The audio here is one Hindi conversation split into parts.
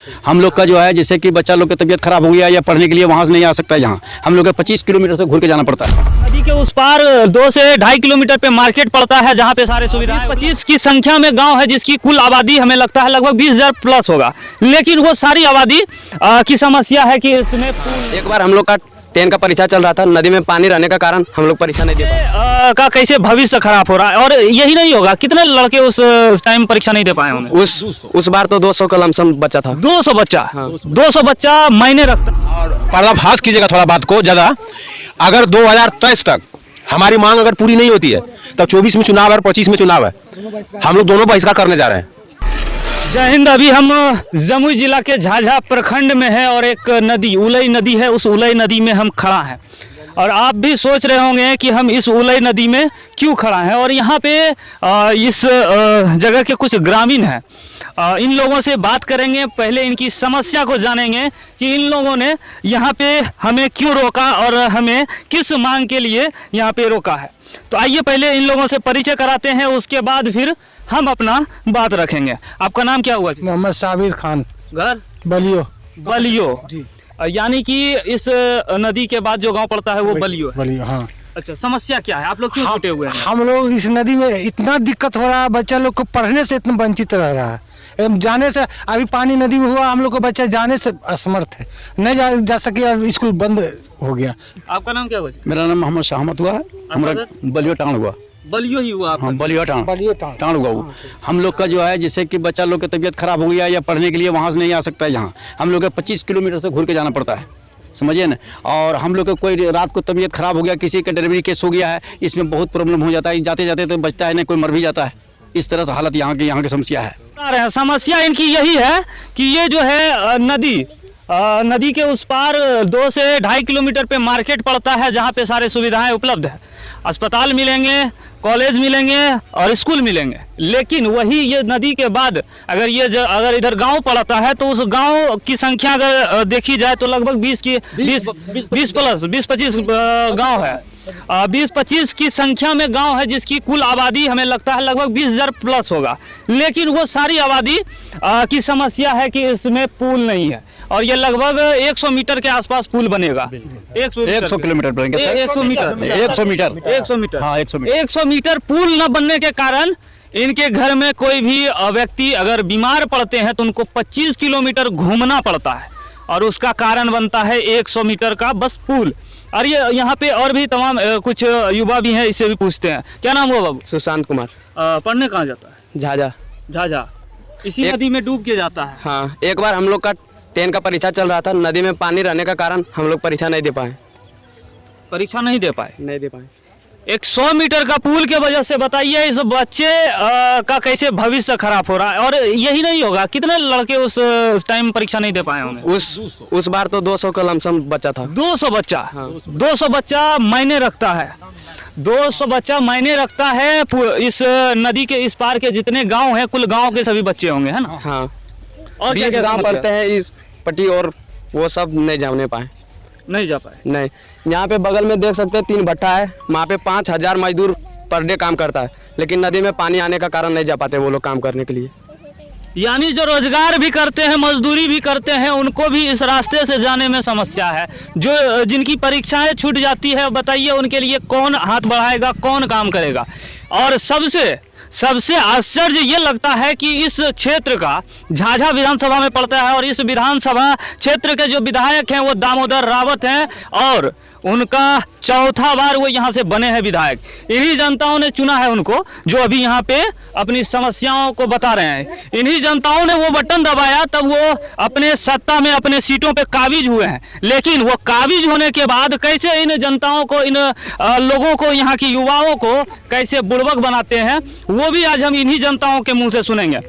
हम लोग का जो है जैसे कि बच्चा लोग की तबीयत खराब हो गया या पढ़ने के लिए वहाँ से नहीं आ सकता है, यहाँ हम लोग को 25 किलोमीटर से घूर के जाना पड़ता है। नदी के उस पार 2 से 2.5 किलोमीटर पे मार्केट पड़ता है, जहाँ पे सारे सुविधाएं 25 की संख्या में गांव है, जिसकी कुल आबादी हमें लगता है लगभग 20,000 प्लस होगा। लेकिन वो सारी आबादी की समस्या है कि इसमें एक बार हम लोग का 10 का परीक्षा चल रहा था, नदी में पानी रहने का कारण हम लोग परीक्षा नहीं दे पाए। का कैसे भविष्य खराब हो रहा है। और यही नहीं होगा, कितने लड़के उस टाइम परीक्षा नहीं दे पाए होंगे। उस बार तो 200 का लमसम बच्चा था। 200 बच्चा, हाँ। 200 बच्चा मायने रखता। और पर्दाफाश कीजिएगा थोड़ा बात को ज़्यादा। अगर 2023 तक हमारी मांग अगर पूरी नहीं होती है तब 24 में चुनाव है और 25 में चुनाव है, हम लोग दोनों बहिष्कार करने जा रहे हैं। जय हिंद। अभी हम जमुई जिला के झाझा प्रखंड में है और एक नदी उलई नदी है, उस उलई नदी में हम खड़ा हैं। और आप भी सोच रहे होंगे कि हम इस उलई नदी में क्यों खड़ा हैं। और यहाँ पे इस जगह के कुछ ग्रामीण हैं, इन लोगों से बात करेंगे, पहले इनकी समस्या को जानेंगे कि इन लोगों ने यहाँ पे हमें क्यों रोका और हमें किस मांग के लिए यहाँ पे रोका है। तो आइए पहले इन लोगों से परिचय कराते हैं, उसके बाद फिर हम अपना बात रखेंगे। आपका नाम क्या हुआ जी? मोहम्मद साबिर खान, घर बलियो। बलियो जी, यानी कि इस नदी के बाद जो गांव पड़ता है वो बलियो है। बलियो, हाँ। अच्छा, समस्या क्या है, आप लोग क्यों छूटे हुए हैं? हम लोग इस नदी में इतना दिक्कत हो रहा है, बच्चा लोग को पढ़ने से इतना वंचित रह रहा है। जाने से अभी पानी नदी में हुआ, हम लोग को बच्चा जाने से असमर्थ है, नहीं जा सके और स्कूल बंद हो गया। आपका नाम क्या हुआ? मेरा नाम मोहम्मद शाहमत हुआ है, हमारा बलियो टांग हुआ। बलियो ही हुआ? हाँ, बलियो टांग हुआ वो। हम लोग का जो है जैसे कि बच्चा लोग की तबीयत खराब हो गया या पढ़ने के लिए वहाँ से नहीं आ सकता है, यहाँ हम लोग को 25 किलोमीटर से घूर के जाना पड़ता है, समझिए ना। और हम लोग को कोई रात को तबीयत खराब हो गया, किसी का डिलीवरी केस हो गया है, इसमें बहुत प्रॉब्लम हो जाता है, जाते जाते तो बचता है नहीं, कोई मर भी जाता है। इस तरह से हालत यहाँ की समस्या है। समस्या इनकी यही है कि ये जो है नदी के उस पार 2 से 2.5 किलोमीटर पे मार्केट पड़ता है, जहाँ पे सारे सुविधाएं उपलब्ध है, अस्पताल मिलेंगे, कॉलेज मिलेंगे और स्कूल मिलेंगे। लेकिन वही ये नदी के बाद अगर इधर गांव पड़ता है तो उस गांव की संख्या अगर देखी जाए तो लगभग 20-25 गांव है। 20-25 की संख्या में गांव है, जिसकी कुल आबादी हमें लगता है लगभग 20,000 प्लस होगा। लेकिन वो सारी आबादी की समस्या है कि इसमें पुल नहीं है। और ये लगभग 100 मीटर के आसपास पुल बनेगा। 100 किलोमीटर बनेगा, 100 मीटर, हाँ 100 मीटर पुल न बनने के कारण इनके घर में कोई भी व्यक्ति अगर बीमार पड़ते हैं तो उनको 25 किलोमीटर घूमना पड़ता है, और उसका कारण बनता है 100 मीटर का बस पुल। और ये यहाँ पे और भी तमाम कुछ युवा भी हैं, इससे भी पूछते हैं। क्या नाम हुआ बाबू? सुशांत कुमार। पढ़ने कहाँ जाता है? झाझा। इसी नदी में डूब के जाता है। हाँ, एक बार हम लोग का 10 का परीक्षा चल रहा था, नदी में पानी रहने का कारण हम लोग परीक्षा नहीं दे पाए। परीक्षा नहीं दे पाए। 100 मीटर का पुल के वजह से बताइए इस बच्चे का कैसे भविष्य खराब हो रहा है। और यही नहीं होगा, कितने लड़के उस टाइम परीक्षा नहीं दे पाए होंगे। उस बार तो 200 का लमसम बच्चा था। 200 बच्चा, हाँ। 200 बच्चा मायने रखता है। 200 बच्चा मायने रखता है। इस नदी के इस पार के जितने गांव हैं, कुल गांव के सभी बच्चे होंगे, है ना? हाँ, और 20 गाँव पड़ते हैं इस पट्टी, और वो सब नहीं जा पाए। नहीं, यहाँ पे बगल में देख सकते हैं 3 भट्टा है, वहाँ पे 5,000 मजदूर पर डे काम करता है, लेकिन नदी में पानी आने का कारण नहीं जा पाते वो लोग काम करने के लिए। यानी जो रोजगार भी करते हैं, मजदूरी भी करते हैं, उनको भी इस रास्ते से जाने में समस्या है। जो जिनकी परीक्षाएं छूट जाती है, बताइए उनके लिए कौन हाथ बढ़ाएगा, कौन काम करेगा। और सबसे आश्चर्य ये लगता है कि इस क्षेत्र का झाझा विधानसभा में पड़ता है, और इस विधानसभा क्षेत्र के जो विधायक हैं वो दामोदर रावत हैं, और उनका 4था बार वो यहाँ से बने हैं विधायक। इन्हीं जनताओं ने चुना है उनको, जो अभी यहाँ पे अपनी समस्याओं को बता रहे हैं। इन्हीं जनताओं ने वो बटन दबाया, तब वो अपने सत्ता में अपने सीटों पे काबिज हुए हैं। लेकिन वो काबिज होने के बाद कैसे इन जनताओं को, इन लोगों को, यहाँ की युवाओं को कैसे बुड़बक बनाते हैं, वो भी आज हम इन्हीं जनताओं के मुँह से सुनेंगे।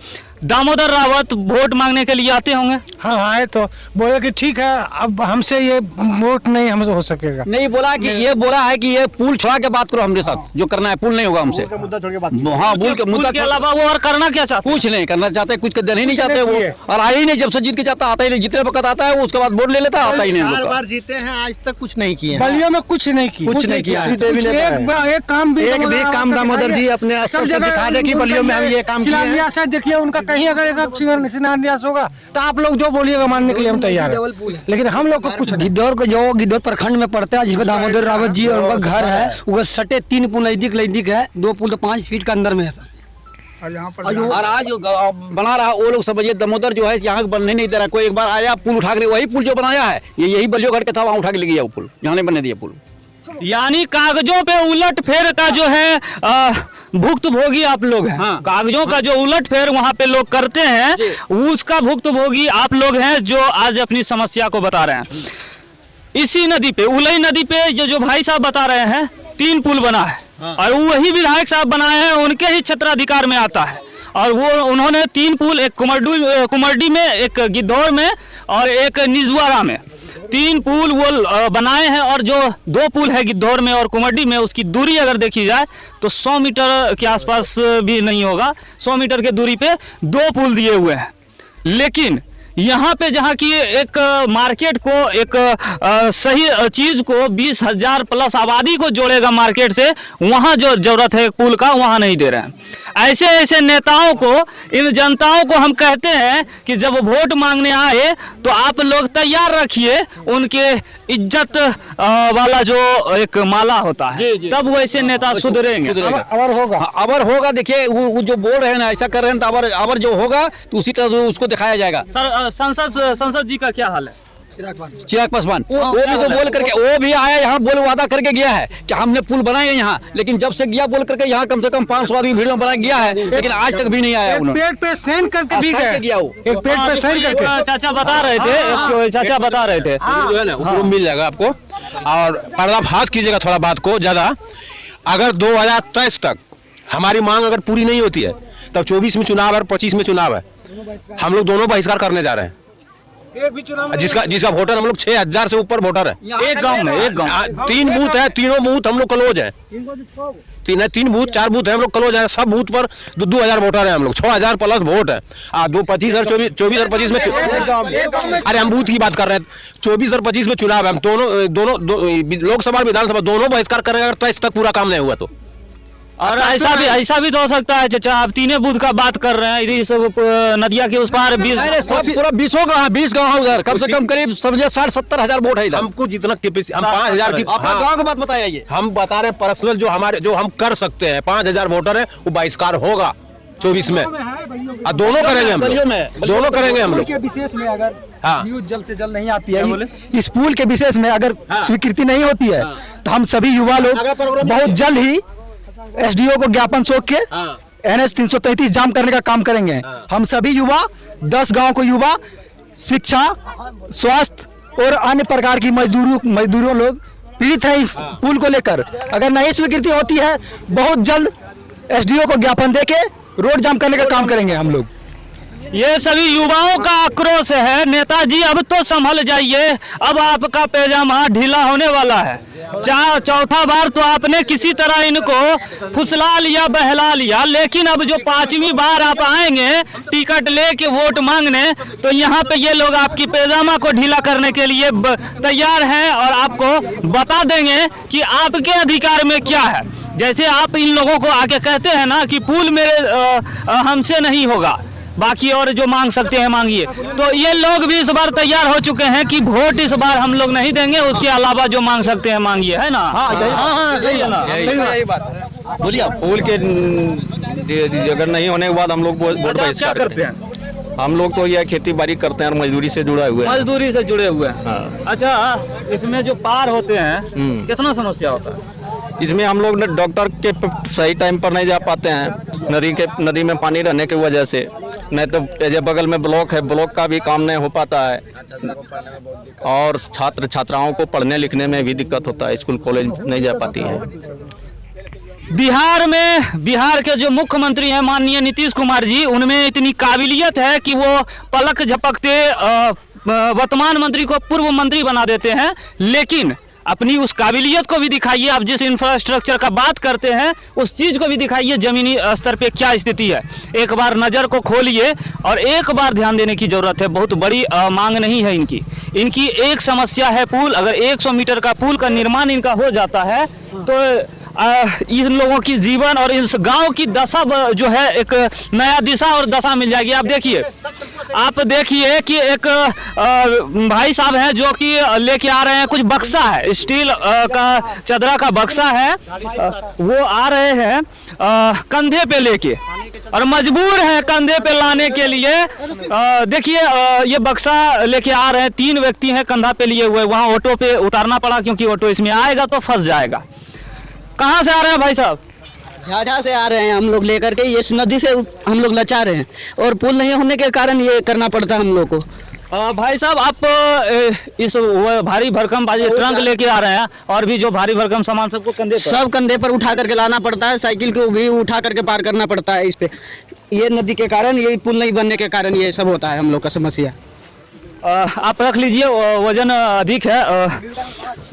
दामोदर रावत वोट मांगने के लिए आते होंगे? हाँ, आए तो बोले कि ठीक है, अब हमसे ये वोट नहीं हमसे हो सकेगा। नहीं बोला कि ये बोला है कि ये पुल छोड़ा के बात करो हमरे साथ, जो करना है पुल नहीं होगा हमसे। हाँ, पुल के मुद्दा के अलावा वो और करना क्या चाहते? कुछ नहीं करना चाहते, कुछ देना ही नहीं चाहते वो, और आ ही नहीं। जब से जीत के चाहता आता ही नहीं, जितने वक्त आता है वो उसके बाद वोट ले लेता, आता ही नहीं। 4 बार जीते हैं, आज तक कुछ नहीं किए। बलियो में कुछ नहीं किया। एक काम दामोदर जी अपने स्तर से दिखा दे कि बलियो में हम ये काम किए हैं। देखिए उनका कहीं अगर शिलान्यास होगा तो आप लोग जो बोलिएगा मानने के लिए हम तैयार हैं, लेकिन हम लोग को कुछ गिद्धौर प्रखंड में पड़ता है, जिसका दामोदर रावत जी और उनका घर है, वो सटे 3 पुल नजदीक है, 2 पुल तो 5 फीट के अंदर में है। और आज जो बना रहा वो लोग समझिए दामोदर जो है यहाँ बनने नहीं दे रहा। कोई एक बार आया पुल उठा के, वही पुल जो बनाया है यही बलियोगढ़ के था, वहाँ उठा के ले गया वो पुल, यहाँ नहीं बनने दिया पुल। यानी कागजों पे उलट फेर का जो है भुक्तभोगी आप लोग हैं। हाँ। कागजों का जो उलट फेर वहाँ पे लोग करते हैं, उसका भुक्तभोगी आप लोग हैं जो आज अपनी समस्या को बता रहे हैं। इसी नदी पे, उलई नदी पे जो भाई साहब बता रहे हैं 3 पुल बना है। हाँ। और वही विधायक साहब बनाए हैं, उनके ही क्षेत्राधिकार में आता है। और वो उन्होंने 3 पुल, एक कुमरडी में, एक गिद्धौर में और एक निजवारा में 3 पुल वो बनाए हैं। और जो 2 पुल है गिद्धौर में और कुमरडी में, उसकी दूरी अगर देखी जाए तो 100 मीटर के आसपास भी नहीं होगा। 100 मीटर के दूरी पे 2 पुल दिए हुए हैं। लेकिन यहाँ पे जहाँ की एक मार्केट को, एक सही चीज़ को 20,000 प्लस आबादी को जोड़ेगा मार्केट से, वहाँ जो ज़रूरत है पुल का, वहाँ नहीं दे रहे हैं। ऐसे ऐसे नेताओं को, इन जनताओं को हम कहते हैं कि जब वोट मांगने आए तो आप लोग तैयार रखिए उनके इज्जत वाला जो एक माला होता है, तब वैसे नेता सुधरेंगे। अबर होगा। देखिए वो जो बोल रहे हैं ना, ऐसा कर रहे हैं तो अबर जो होगा तो उसी तरह उसको दिखाया जाएगा। सर संसद जी का क्या हाल है? चिराग पासवान वो भी तो बोल करके, वो भी आया यहाँ, बोल वादा करके गया है कि हमने पुल बनाए यहाँ, लेकिन जब से गया बोल करके यहाँ कम से कम 500 आदमी भीड़ में बना गया है, लेकिन आज तक भी नहीं आया। पेट पे साइन करके भी गया वो, एक पेट पे साइन करके। चाचा बता रहे थे जो है ना वो मिल जाएगा आपको। और पर्दाफाश कीजिएगा थोड़ा बात को ज़्यादा। अगर 2023 तक हमारी मांग अगर पूरी नहीं होती है, तब 24 में चुनाव है और 25 में चुनाव है, हम लोग दोनों बहिष्कार करने जा रहे हैं। जिसका वोटर हम लोग 6,000 से ऊपर वोटर है एक गांव में। 3 बूथ है, तीनों बूथ हम लोग क्लोज है। 3 बूथ 4 बूथ है हम लोग क्लोज है। सब बूथ पर 2,000 वोटर है हम लोग, 6,000 प्लस वोट है। 25 और 24 में अरे हम बूथ की बात कर रहे हैं। 24 और 25 में चुनाव है। हम दोनों लोकसभा विधानसभा दोनों बहिष्कार करेंगे अगर 23 तक पूरा काम नहीं हुआ तो। और ऐसा भी तो हो सकता है चाचा, आप 3 बूथ का बात कर रहे हैं, इधर सब नदिया के उस पार 20 गाँव उधर, कम से कम करीब समझे 60-70 हजार वोट है इधर। हमको जितना कैपेसिटी, हम 5,000 की गाँव की बात बताया ये, हम बता रहे पर्सनल जो हम कर सकते हैं। 5,000 वोटर है, वो बहिष्कार होगा 24 में। दोनों करेंगे हम लोग, दोनों करेंगे हम लोग। विशेष में अगर हाँ। न्यूज जल्द से जल्द नहीं आती है, इस पुल के विशेष में अगर स्वीकृति नहीं होती है, तो हम सभी युवा लोग बहुत जल्द ही एसडीओ को ज्ञापन सौंप के NH 333 जाम करने का काम करेंगे। हम सभी युवा 10 गांव को युवा शिक्षा, स्वास्थ्य और अन्य प्रकार की मजदूरों लोग पीड़ित है इस पुल को लेकर। अगर नहीं स्वीकृति होती है, बहुत जल्द एसडीओ को ज्ञापन देके रोड जाम करने का काम करेंगे हम लोग। ये सभी युवाओं का आक्रोश है। नेताजी अब तो संभल जाइए, अब आपका पैजामा ढीला होने वाला है। चौथा बार तो आपने किसी तरह इनको फुसला लिया, बहला लिया, लेकिन अब जो 5वीं बार आप आएंगे टिकट लेके वोट मांगने, तो यहाँ पे ये लोग आपकी पैजामा को ढीला करने के लिए तैयार हैं और आपको बता देंगे कि आपके अधिकार में क्या है। जैसे आप इन लोगों को आके कहते हैं ना कि पुल मेरे हमसे नहीं होगा, बाकी और जो मांग सकते हैं मांगिए, तो ये लोग भी इस बार तैयार हो चुके हैं कि वोट इस बार हम लोग नहीं देंगे, उसके अलावा जो मांग सकते हैं मांगिए, है ना? हाँ, सही है ना, यही बात बोलिए। पुल के अगर नहीं होने के बाद हम लोग वोट बहिष्कार करते हैं। हम लोग तो यह खेती बाड़ी करते हैं और मजदूरी से जुड़े हुए हैं। मजदूरी से जुड़े हुए हैं। हाँ। अच्छा, इसमें जो पार होते हैं कितना समस्या होता है? इसमें हम लोग डॉक्टर के सही टाइम पर नहीं जा पाते हैं, नदी में पानी रहने की वजह से। नहीं तो बगल में ब्लॉक है, ब्लॉक का भी काम नहीं हो पाता है, और छात्राओं को पढ़ने लिखने में भी दिक्कत होता है, स्कूल कॉलेज नहीं जा पाती है। बिहार के जो मुख्यमंत्री हैं माननीय नीतीश कुमार जी, उनमें इतनी काबिलियत है कि वो पलक झपकते वर्तमान मंत्री को पूर्व मंत्री बना देते हैं। लेकिन अपनी उस काबिलियत को भी दिखाइए, आप जिस इंफ्रास्ट्रक्चर का बात करते हैं उस चीज़ को भी दिखाइए, ज़मीनी स्तर पे क्या स्थिति है। एक बार नज़र को खोलिए और एक बार ध्यान देने की ज़रूरत है। बहुत बड़ी मांग नहीं है इनकी एक समस्या है पुल। अगर 100 मीटर का पुल का निर्माण इनका हो जाता है तो इन लोगों की जीवन और इस गांव की दशा जो है एक नया दिशा और दशा मिल जाएगी। आप देखिए, आप देखिए कि एक भाई साहब हैं जो कि लेके आ रहे हैं कुछ बक्सा है, स्टील का चदरा का बक्सा है, वो आ रहे हैं कंधे पे लेके और मजबूर है कंधे पे लाने के लिए। देखिए ये बक्सा लेके आ रहे हैं, 3 व्यक्ति हैं कंधा पे लिए हुए, वहाँ ऑटो पे उतारना पड़ा क्योंकि ऑटो इसमें आएगा तो फंस जाएगा। कहाँ से आ रहे हैं भाई साहब? झाझा से आ रहे हैं हम लोग लेकर के, इस नदी से हम लोग लाचार हैं और पुल नहीं होने के कारण ये करना पड़ता है हम लोग को। भाई साहब आप इस भारी भरकम ट्रंक लेके आ रहे हैं और भी जो भारी भरकम सामान सबको कंधे पर, सब कंधे पर उठा करके लाना पड़ता है, साइकिल को भी उठा करके पार करना पड़ता है इस पे। ये नदी के कारण, ये पुल नहीं बनने के कारण ये सब होता है हम लोग का समस्या। आप रख लीजिए, वजन अधिक है।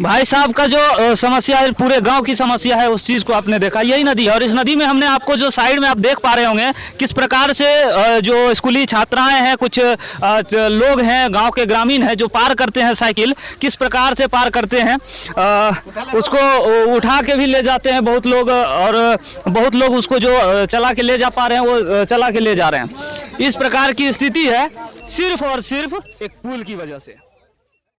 भाई साहब का जो समस्या है, पूरे गांव की समस्या है, उस चीज़ को आपने देखा। यही नदी है और इस नदी में हमने आपको जो साइड में आप देख पा रहे होंगे किस प्रकार से जो स्कूली छात्राएं हैं, कुछ लोग हैं, गांव के ग्रामीण हैं जो पार करते हैं साइकिल, किस प्रकार से पार करते हैं। उसको उठा के भी ले जाते हैं बहुत लोग और बहुत लोग उसको जो चला के ले जा पा रहे हैं वो चला के ले जा रहे हैं। इस प्रकार की स्थिति है सिर्फ और सिर्फ एक पुल की वजह से।